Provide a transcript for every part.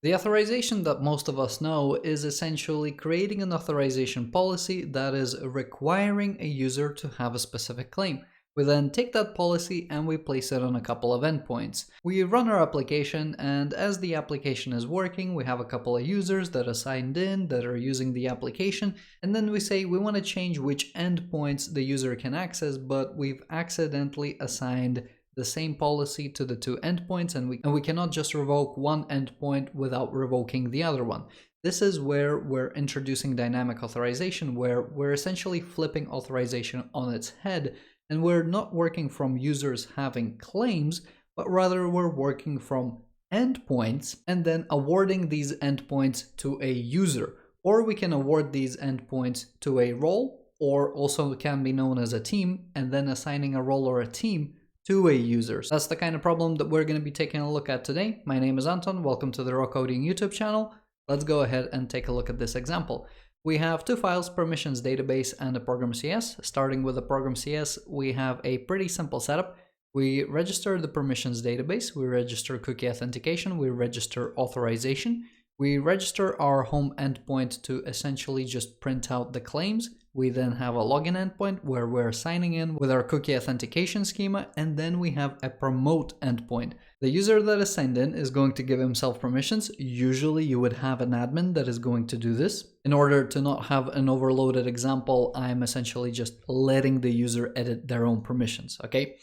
The authorization that most of us know is essentially creating an authorization policy that is requiring a user to have a specific claim. We then take that policy and we place it on a couple of endpoints. We run our application, and as the application is working, we have a couple of users that are signed in, that are using the application, and then we say we want to change which endpoints the user can access, but we've accidentally assigned the same policy to the two endpoints, and we cannot just revoke one endpoint without revoking the other one. This is where we're introducing dynamic authorization, where we're essentially flipping authorization on its head, and we're not working from users having claims, but rather we're working from endpoints and then awarding these endpoints to a user. Or we can award these endpoints to a role, or also can be known as a team, and then assigning a role or a team to a user. That's the kind of problem that we're going to be taking a look at today. My name is Anton. Welcome to the Raw Coding YouTube channel. Let's go ahead and take a look at this example. We have two files, permissions database and a program CS. Starting with the program CS, we have a pretty simple setup. We register the permissions database, we register cookie authentication, we register authorization, we register our home endpoint to essentially just print out the claims. We then have a login endpoint where we're signing in with our cookie authentication schema, and then we have a promote endpoint. The user that is signed in is going to give himself permissions. Usually you would have an admin that is going to do this. In order to not have an overloaded example, I'm essentially just letting the user edit their own permissions, okay?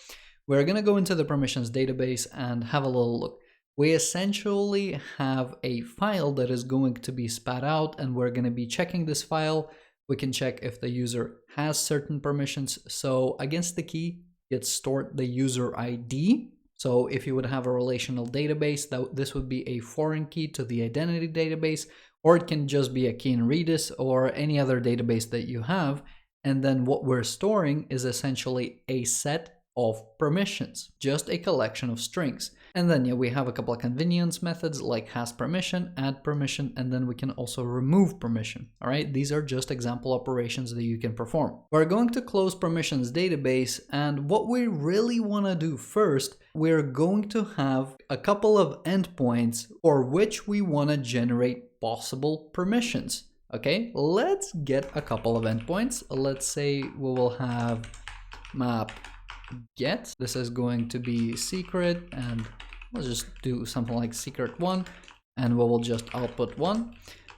We're going to go into the permissions database and have a little look. We essentially have a file that is going to be spat out, and we're going to be checking this file. We can check if the user has certain permissions. So against the key, it's stored the user ID. So if you would have a relational database, this would be a foreign key to the identity database, or it can just be a key in Redis or any other database that you have. And then what we're storing is essentially a set of permissions, just a collection of strings. And then we have a couple of convenience methods like has permission, add permission, and then we can also remove permission. All right, these are just example operations that you can perform. We're going to close permissions database, and what we really want to do first, we're going to have a couple of endpoints for which we want to generate possible permissions. Okay, let's get a couple of endpoints. Let's say we will have map get. This is going to be secret, and let's just do something like secret1, and we will just output 1.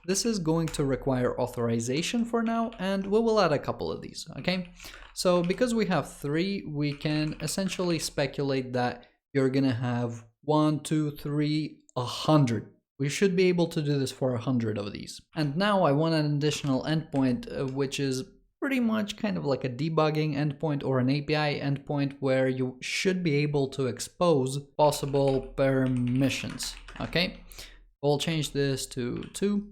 This is going to require authorization for now, and we will add a couple of these, okay? So because we have 3, we can essentially speculate that you're gonna have 1, 2, 3, 100. We should be able to do this for 100 of these. And now I want an additional endpoint, which is pretty much kind of like a debugging endpoint or an API endpoint where you should be able to expose possible permissions. Okay, we'll change this to 2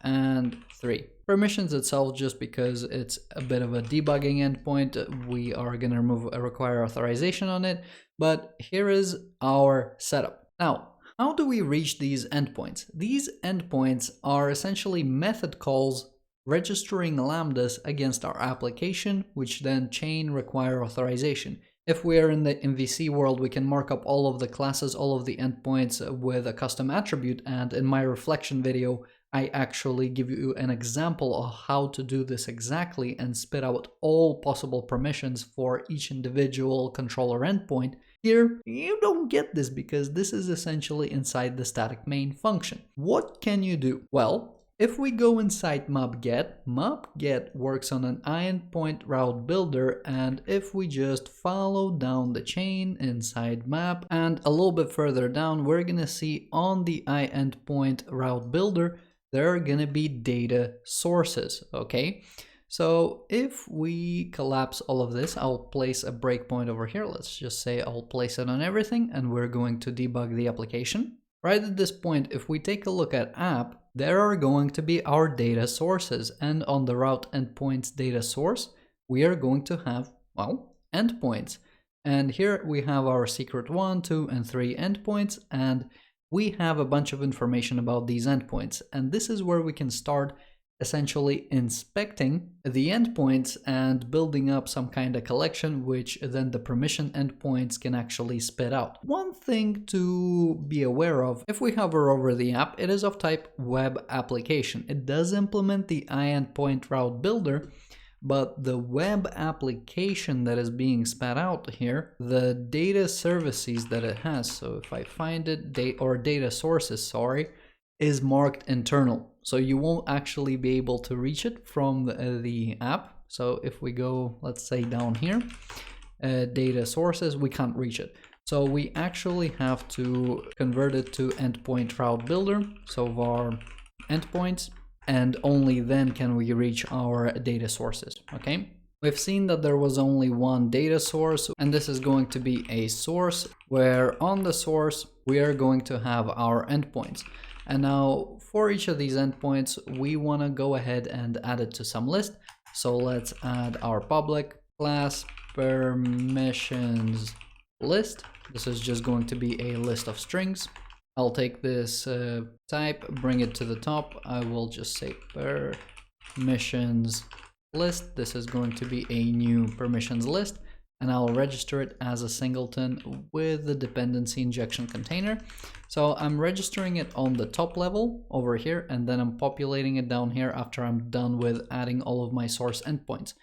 and 3. Permissions itself, just because it's a bit of a debugging endpoint, we are going to require authorization on it. But here is our setup. Now, how do we reach these endpoints? These endpoints are essentially method calls registering lambdas against our application, which then chain require authorization. If we are in the MVC world, we can mark up all of the classes, all of the endpoints with a custom attribute, and in my reflection video, I actually give you an example of how to do this exactly and spit out all possible permissions for each individual controller endpoint. Here, you don't get this because this is essentially inside the static main function. What can you do? Well, if we go inside mapget works on an endpoint route builder, and if we just follow down the chain inside map and a little bit further down, we're gonna see on the endpoint route builder, there are gonna be data sources, okay? So if we collapse all of this, I'll place a breakpoint over here. Let's just say I'll place it on everything, and we're going to debug the application. Right at this point, if we take a look at app, there are going to be our data sources, and on the route endpoints data source, we are going to have, well, endpoints. And here we have our secret 1, 2, and 3 endpoints, and we have a bunch of information about these endpoints. And this is where we can start essentially inspecting the endpoints and building up some kind of collection, which then the permission endpoints can actually spit out. One thing to be aware of, if we hover over the app, it is of type web application. It does implement the iEndpoint route builder, but the web application that is being spat out here, the data services that it has, so if I find it, data sources, sorry, is marked internal. So you won't actually be able to reach it from the app. So if we go, let's say down here, data sources, we can't reach it. So we actually have to convert it to endpoint route builder. So var endpoints, and only then can we reach our data sources, okay? We've seen that there was only one data source, and this is going to be a source where on the source we are going to have our endpoints. And now for each of these endpoints, we want to go ahead and add it to some list. So let's add our public class permissions list. This is just going to be a list of strings. I'll take this type, bring it to the top. I will just say permissions list. This is going to be a new permissions list, and I'll register it as a singleton with the dependency injection container. So I'm registering it on the top level over here, and then I'm populating it down here after I'm done with adding all of my source endpoints.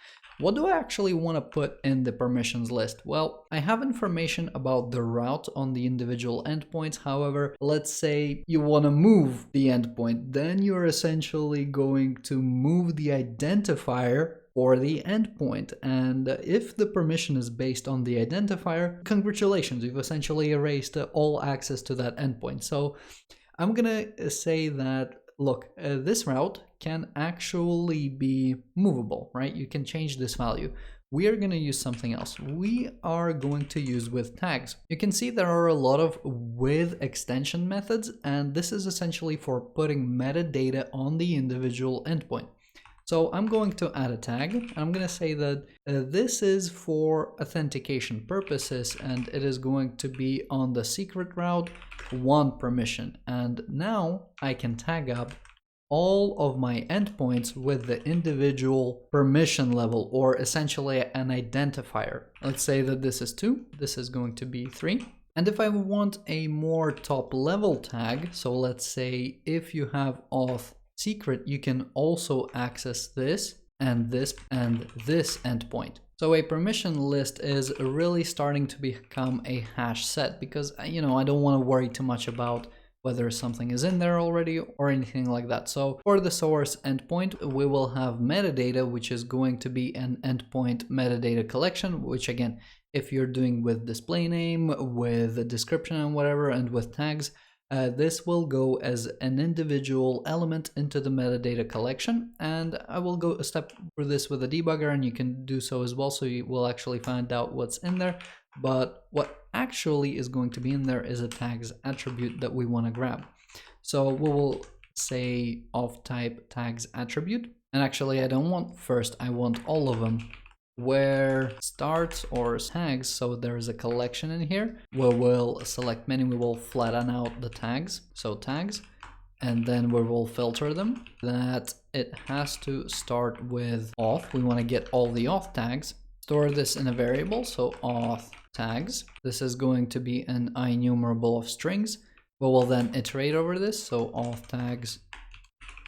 What do I actually want to put in the permissions list? Well, I have information about the route on the individual endpoints. However, let's say you want to move the endpoint, then you're essentially going to move the identifier for the endpoint. And if the permission is based on the identifier, congratulations, you've essentially erased all access to that endpoint. So I'm gonna say that, look, this route can actually be movable, right? You can change this value. We are going to use something else. We are going to use with tags. You can see there are a lot of with extension methods, and this is essentially for putting metadata on the individual endpoint. So I'm going to add a tag, and I'm going to say that this is for authentication purposes, and it is going to be on the secret route 1 permission. And now I can tag up all of my endpoints with the individual permission level, or essentially an identifier. Let's say that this is 2, this is going to be 3. And if I want a more top level tag, so let's say if you have auth secret, you can also access this and this endpoint. So a permission list is really starting to become a hash set, because I don't want to worry too much about whether something is in there already or anything like that. So for the source endpoint, we will have metadata, which is going to be an endpoint metadata collection, which again, if you're doing with display name, with a description and whatever, and with tags, this will go as an individual element into the metadata collection. And I will go a step through this with a debugger, and you can do so as well, so you will actually find out what's in there. But what actually is going to be in there is a tags attribute that we want to grab. So we will say of type tags attribute. And actually I don't want first, I want all of them. Where starts or tags, so there is a collection in here where we'll select many, we will flatten out the tags, so tags, and then we will filter them. That it has to start with auth. We want to get all the auth tags. Store this in a variable, so auth tags. This is going to be an IEnumerable of strings. We will then iterate over this, so auth tags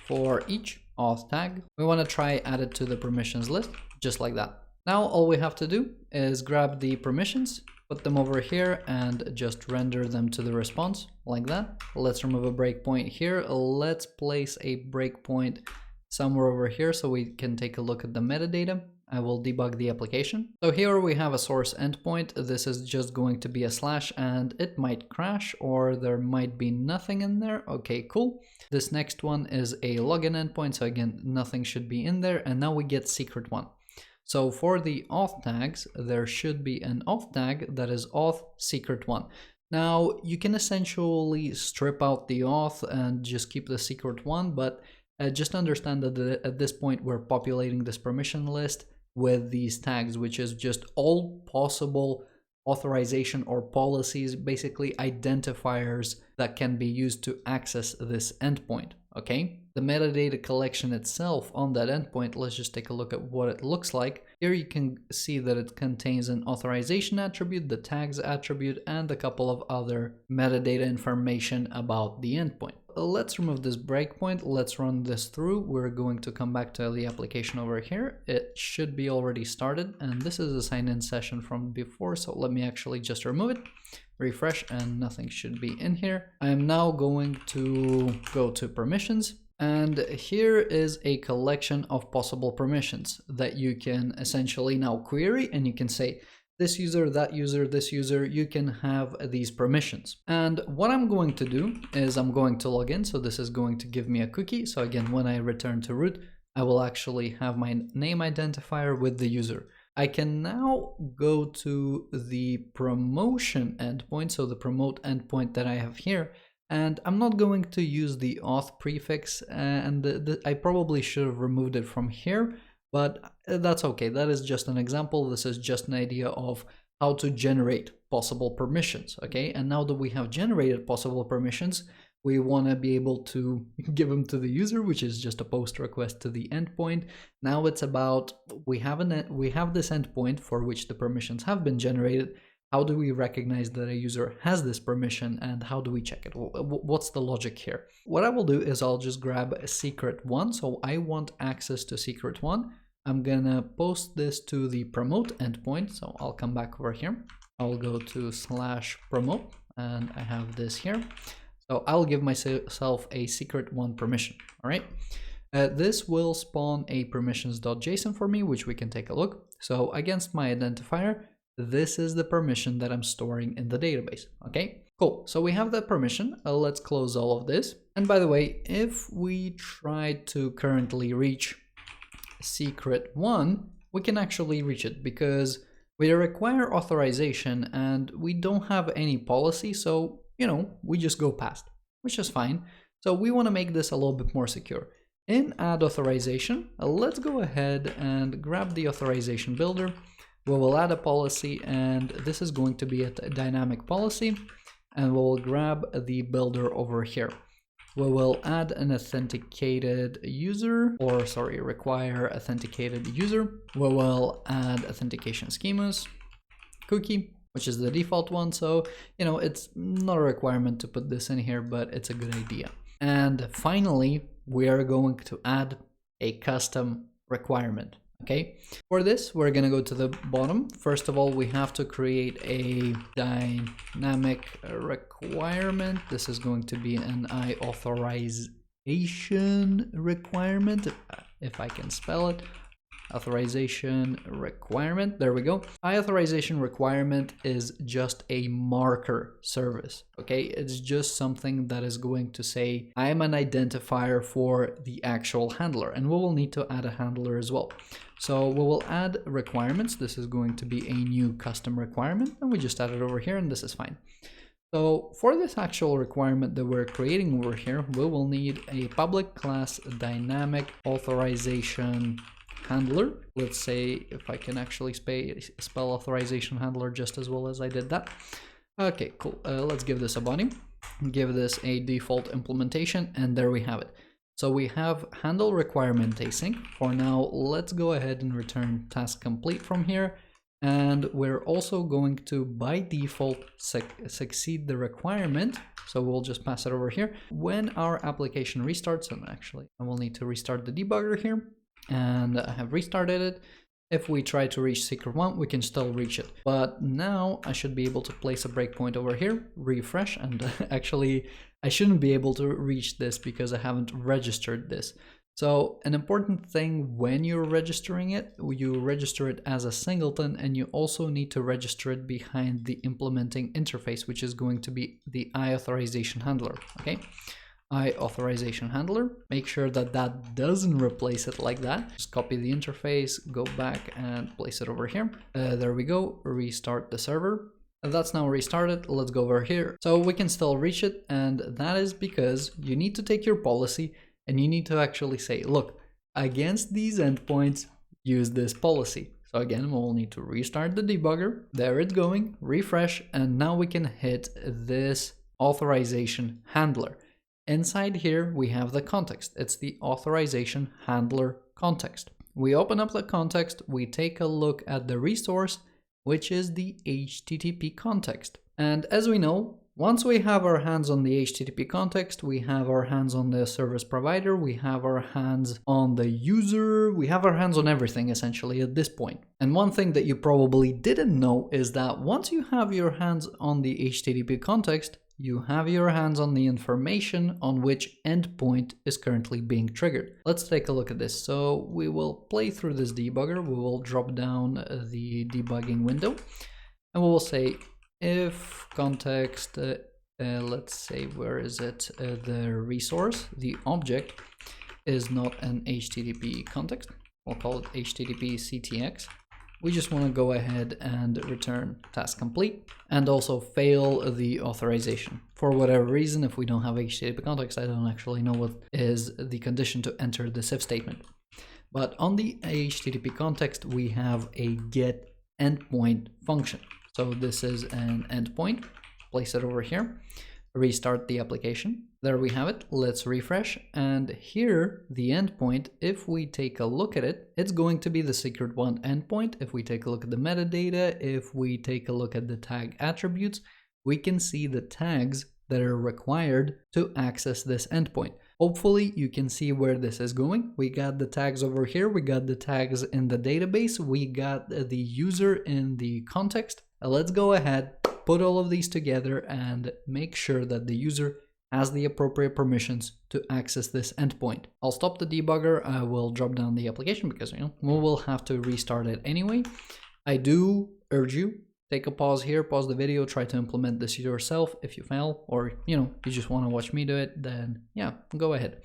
for each auth tag. We want to try add it to the permissions list, just like that. Now all we have to do is grab the permissions, put them over here, and just render them to the response, like that. Let's remove a breakpoint here. Let's place a breakpoint somewhere over here so we can take a look at the metadata. I will debug the application. So here we have a source endpoint. This is just going to be a slash, and it might crash, or there might be nothing in there. Okay, cool. This next one is a login endpoint. So again, nothing should be in there. And now we get secret one. So for the auth tags, there should be an auth tag that is auth secret one. Now you can essentially strip out the auth and just keep the secret one, but just understand that at this point we're populating this permission list with these tags, which is just all possible authorization or policies, basically identifiers that can be used to access this endpoint, okay? The metadata collection itself on that endpoint, let's just take a look at what it looks like. Here you can see that it contains an authorization attribute, the tags attribute, and a couple of other metadata information about the endpoint. Let's remove this breakpoint. Let's run this through. We're going to come back to the application over here. It should be already started, and this is a sign-in session from before, so let me actually just remove it. Refresh, and nothing should be in here. I am now going to go to permissions, and here is a collection of possible permissions that you can essentially now query, and you can say, this user, that user, this user, you can have these permissions. And what I'm going to do is I'm going to log in. So this is going to give me a cookie. So again, when I return to root, I will actually have my name identifier with the user. I can now go to the promotion endpoint, so the promote endpoint that I have here, and I'm not going to use the auth prefix, and I probably should have removed it from here, but that's okay. That is just an example. This is just an idea of how to generate possible permissions, okay? And now that we have generated possible permissions, we want to be able to give them to the user, which is just a post request to the endpoint. Now it's about, we have this endpoint for which the permissions have been generated. How do we recognize that a user has this permission, and how do we check it? What's the logic here? What I will do is I'll just grab a secret one. So I want access to secret one. I'm gonna post this to the promote endpoint. So I'll come back over here. I'll go to /promote, and I have this here. So I'll give myself a secret one permission, all right? This will spawn a permissions.json for me, which we can take a look. So against my identifier, this is the permission that I'm storing in the database, okay? Cool, so we have that permission. Let's close all of this. And by the way, if we try to currently reach secret one, we can actually reach it because we require authorization and we don't have any policy, so we just go past, which is fine. So we want to make this a little bit more secure. In add authorization, let's go ahead and grab the authorization builder. We will add a policy, and this is going to be a dynamic policy, and we'll grab the builder over here. We will add an authenticated user, or sorry, require authenticated user. We will add authentication schemas, cookie, which is the default one. So, it's not a requirement to put this in here, but it's a good idea. And finally, we are going to add a custom requirement. Okay, for this, we're going to go to the bottom. First of all, we have to create a dynamic requirement. This is going to be an authorization requirement, if I can spell it. Authorization requirement. There we go. Authorization requirement is just a marker service. Okay, it's just something that is going to say I am an identifier for the actual handler, and we will need to add a handler as well. So we will add requirements. This is going to be a new custom requirement, and we just add it over here, and this is fine. So for this actual requirement that we're creating over here, we will need a public class dynamic authorization handler. Let's say if I can actually spell authorization handler just as well as I did that. Okay, cool. Let's give this a body, give this a default implementation, and there we have it. So we have handle requirement async. For now, let's go ahead and return task complete from here. And we're also going to, by default, succeed the requirement. So we'll just pass it over here. When our application restarts, and actually I will need to restart the debugger here. And I have restarted it. If we try to reach secret one, we can still reach it. But now I should be able to place a breakpoint over here, refresh, and actually I shouldn't be able to reach this because I haven't registered this. So an important thing when you're registering it, you register it as a singleton, and you also need to register it behind the implementing interface, which is going to be the authorization handler, okay? Authorization handler, make sure that that doesn't replace it like that. Just copy the interface, go back and place it over here. There we go, restart the server. That's now restarted. Let's go over here. So we can still reach it, and that is because you need to take your policy and you need to actually say, look, against these endpoints, use this policy. So again, we'll need to restart the debugger. There it's going, refresh, and now we can hit this authorization handler. Inside here, we have the context. It's the authorization handler context. We open up the context, we take a look at the resource, which is the HTTP context. And as we know, once we have our hands on the HTTP context, we have our hands on the service provider, we have our hands on the user, we have our hands on everything essentially at this point. And one thing that you probably didn't know is that once you have your hands on the HTTP context, you have your hands on the information on which endpoint is currently being triggered. Let's take a look at this. So we will play through this debugger, we will drop down the debugging window, and we will say if context, let's say, where is it? The resource, the object is not an HTTP context. We'll call it HTTP CTX. We just want to go ahead and return task complete and also fail the authorization. For whatever reason, if we don't have HTTP context, I don't actually know what is the condition to enter this if statement. But on the HTTP context, we have a get endpoint function. So this is an endpoint, place it over here, restart the application. There we have it. Let's refresh. And here, the endpoint, if we take a look at it, it's going to be the secret one endpoint. If we take a look at the metadata, if we take a look at the tag attributes, we can see the tags that are required to access this endpoint. Hopefully you can see where this is going. We got the tags over here. We got the tags in the database. We got the user in the context. Let's go ahead, put all of these together and make sure that the user has the appropriate permissions to access this endpoint. I'll stop the debugger. I will drop down the application because we will have to restart it anyway. I do urge you, take a pause here, pause the video, try to implement this yourself. If you fail or you just want to watch me do it, then yeah, go ahead.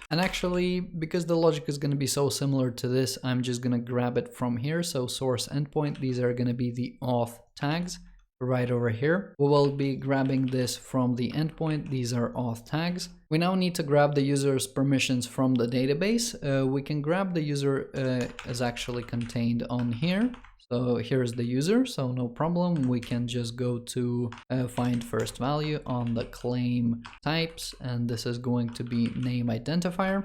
And actually, because the logic is going to be so similar to this, I'm just going to grab it from here. So source endpoint, these are going to be the auth tags right over here. We will be grabbing this from the endpoint. These are auth tags. We now need to grab the user's permissions from the database. We can grab the user as actually contained on here. So here's the user, so no problem. We can just go to find first value on the claim types, and this is going to be name identifier.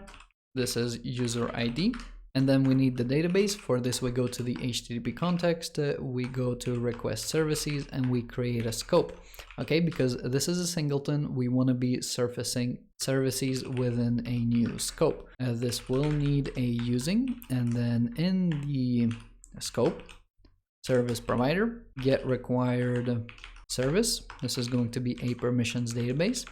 This is user ID. And then we need the database. For this, we go to the HTTP context, we go to request services, and we create a scope. Okay, because this is a singleton, we want to be surfacing services within a new scope. This will need a using, and then in the scope, service provider, get required service. This is going to be a permissions database,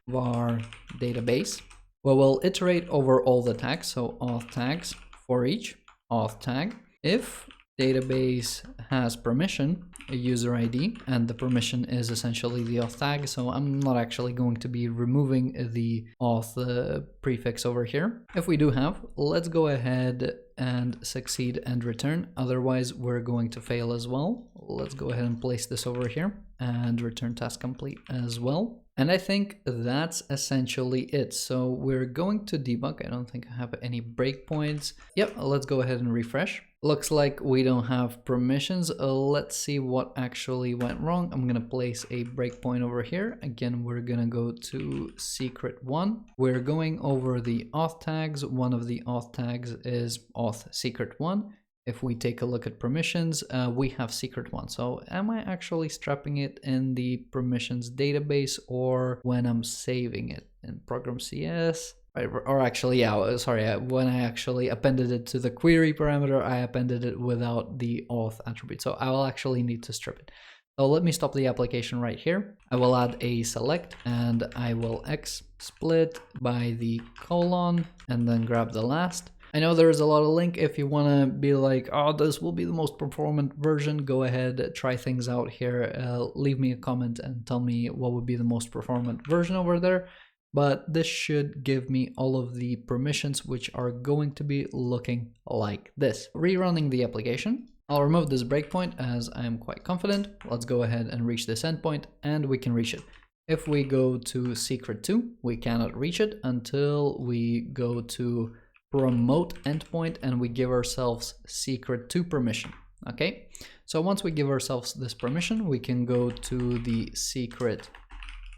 var database. Well, we'll iterate over all the tags, so auth tags for each auth tag. If database has permission, a user ID, and the permission is essentially the auth tag, so I'm not actually going to be removing the auth prefix over here. If we do have, let's go ahead and succeed and return, otherwise we're going to fail as well. Let's go ahead and place this over here and return task complete as well. And I think that's essentially it. So we're going to debug. I don't think I have any breakpoints. Yep, let's go ahead and refresh. Looks like we don't have permissions. Let's see what actually went wrong. I'm gonna place a breakpoint over here. Again, we're gonna go to secret one. We're going over the auth tags. One of the auth tags is auth secret one. If we take a look at permissions, we have secret one. So am I actually strapping it in the permissions database or when I'm saving it in program CS? Or actually, yeah, sorry, when I actually appended it to the query parameter, I appended it without the auth attribute. So I will actually need to strip it. So let me stop the application right here. I will add a select and I will XSplit by the colon and then grab the last. I know there is a lot of link. If you want to be like, oh, this will be the most performant version, go ahead, try things out here. Leave me a comment and tell me what would be the most performant version over there. But this should give me all of the permissions, which are going to be looking like this. Rerunning the application. I'll remove this breakpoint as I am quite confident. Let's go ahead and reach this endpoint, and we can reach it. If we go to secret 2, we cannot reach it until we go to promote endpoint and we give ourselves secret to permission. Okay, so once we give ourselves this permission, we can go to the secret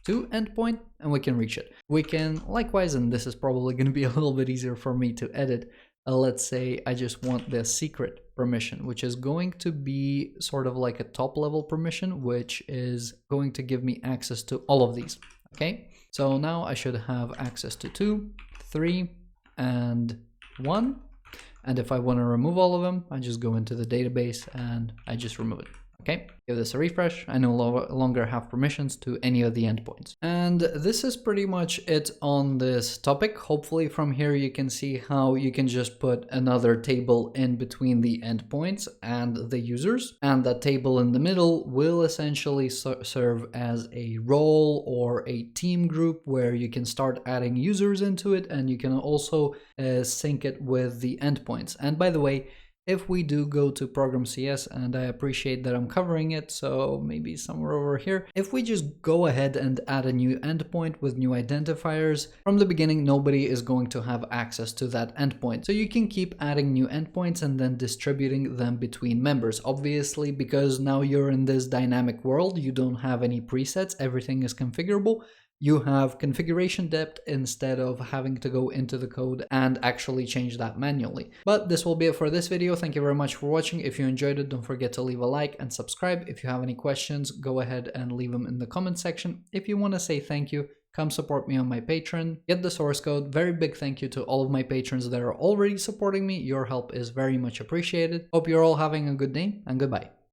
to endpoint and we can reach it. We can likewise, and this is probably going to be a little bit easier for me to edit. Let's say I just want the secret permission, which is going to be sort of like a top level permission, which is going to give me access to all of these. Okay, so now I should have access to 2, 3, and 1. And if I want to remove all of them, I just go into the database and I just remove it. Okay, give this a refresh. I no longer have permissions to any of the endpoints. And this is pretty much it on this topic. Hopefully from here you can see how you can just put another table in between the endpoints and the users. And that table in the middle will essentially serve as a role or a team group where you can start adding users into it, and you can also sync it with the endpoints. And by the way, if we do go to Program CS, and I appreciate that I'm covering it, so maybe somewhere over here, if we just go ahead and add a new endpoint with new identifiers, from the beginning, nobody is going to have access to that endpoint. So you can keep adding new endpoints and then distributing them between members. Obviously, because now you're in this dynamic world, you don't have any presets, everything is configurable. You have configuration depth instead of having to go into the code and actually change that manually. But this will be it for this video. Thank you very much for watching. If you enjoyed it, don't forget to leave a like and subscribe. If you have any questions, go ahead and leave them in the comment section. If you want to say thank you, come support me on my Patreon, get the source code. Very big thank you to all of my patrons that are already supporting me. Your help is very much appreciated. Hope you're all having a good day, and goodbye.